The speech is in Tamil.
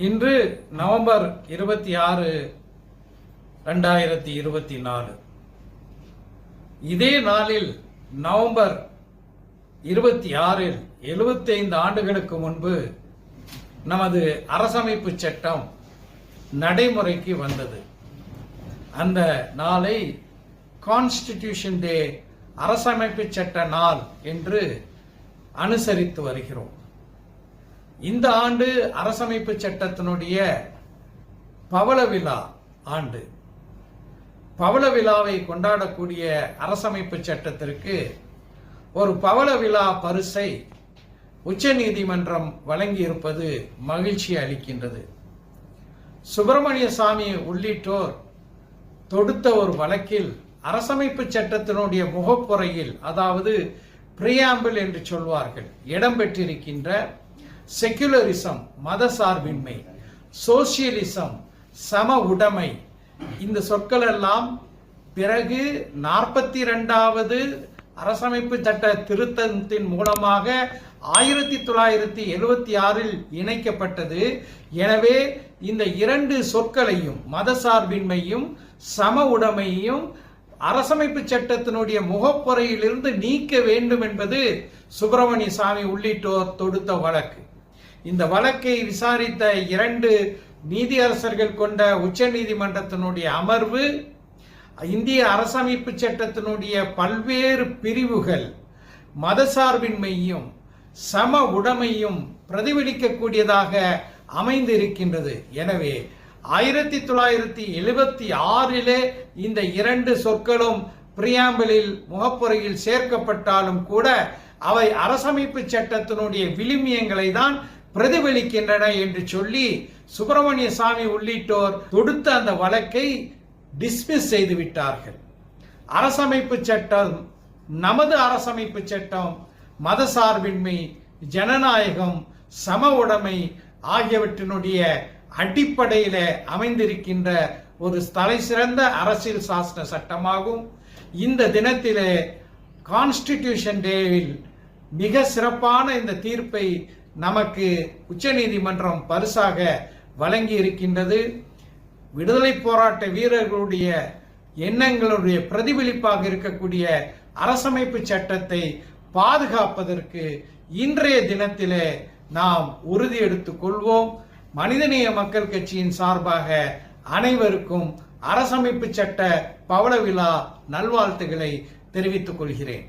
இன்று நவம்பர் 26, 2024. இதே நாளில் நவம்பர் 26 75 ஆண்டுகளுக்கு முன்பு நமது அரசமைப்பு சட்டம் நடைமுறைக்கு வந்தது. அந்த நாளை கான்ஸ்டிடியூஷன் டே, அரசமைப்பு சட்ட நாள் என்று அனுசரித்து வருகிறோம். இந்த ஆண்டு அரசமைப்பு சட்டத்தினுடைய பவள விழா ஆண்டு. பவள விழாவை கொண்டாடக்கூடிய அரசமைப்பு சட்டத்திற்கு ஒரு பவள விழா பரிசை உச்சநீதிமன்றம் வழங்கியிருப்பது மகிழ்ச்சி அளிக்கின்றது. சுப்பிரமணிய சாமி உள்ளிட்டோர் தொடுத்த ஒரு வழக்கில் அரசமைப்பு சட்டத்தினுடைய முகப்புறையில், அதாவது பிரியாம்பிள் என்று சொல்வார்கள், இடம்பெற்றிருக்கின்ற செக்குலரிசம் மதசார்பின்மை, சோசியலிசம் சம உடைமை, இந்த சொற்கள் எல்லாம் பிறகு 42வது அரசமைப்பு சட்ட திருத்தத்தின் மூலமாக 1976 இணைக்கப்பட்டது. எனவே இந்த இரண்டு சொற்களையும், மதசார்பின்மையும் சம உடைமையும், அரசமைப்பு சட்டத்தினுடைய முகப்புறையிலிருந்து நீக்க வேண்டும் என்பது சுப்பிரமணிய சாமி உள்ளிட்டோர் தொடுத்த வழக்கு. இந்த வழக்கை விசாரித்த 2 நீதியரசர்கள் கொண்ட உச்ச நீதிமன்றத்தினுடைய அமர்வு இந்திய அரசமைப்பு சட்டத்தினுடைய பல்வேறு பிரிவுகள் மதசார்பின்மையும் சம உடைமையும் பிரதிபலிக்கக்கூடியதாக அமைந்திருக்கின்றது. எனவே 1976 இந்த 2 சொற்களும் பிரியாம்பிளில் முகப்புறையில் சேர்க்கப்பட்டாலும் கூட அவை அரசமைப்பு சட்டத்தினுடைய விழுமியங்களை தான் பிரதிபலிக்கின்றன என்று சொல்லி சுப்பிரமணிய சாமி உள்ளிட்டோர் தொடுத்த அந்த வழக்கை டிஸ்மிஸ் செய்து விட்டார்கள். அரசமைப்பு சட்டம், நமது அரசமைப்பு சட்டம் மதசார்பின்மை, ஜனநாயகம், சம உடைமை ஆகியவற்றினுடைய அடிப்படையில அமைந்திருக்கின்ற ஒரு தலை சிறந்த அரசியல் சாசன சட்டமாகும். இந்த தினத்திலே கான்ஸ்டிடியூஷன் டேவில் மிக சிறப்பான இந்த தீர்ப்பை நமக்கு உச்சநீதிமன்றம் பரிசாக வழங்கி இருக்கின்றது. விடுதலை போராட்ட வீரர்களுடைய எண்ணங்களுடைய பிரதிபலிப்பாக இருக்கக்கூடிய அரசமைப்பு சட்டத்தை பாதுகாப்பதற்கு இன்றைய தினத்திலே நாம் உறுதி எடுத்துக் கொள்வோம். மனிதநேய மக்கள் கட்சியின் சார்பாக அனைவருக்கும் அரசமைப்பு சட்ட பவள விழா நல்வாழ்த்துக்களை தெரிவித்துக் கொள்கிறேன்.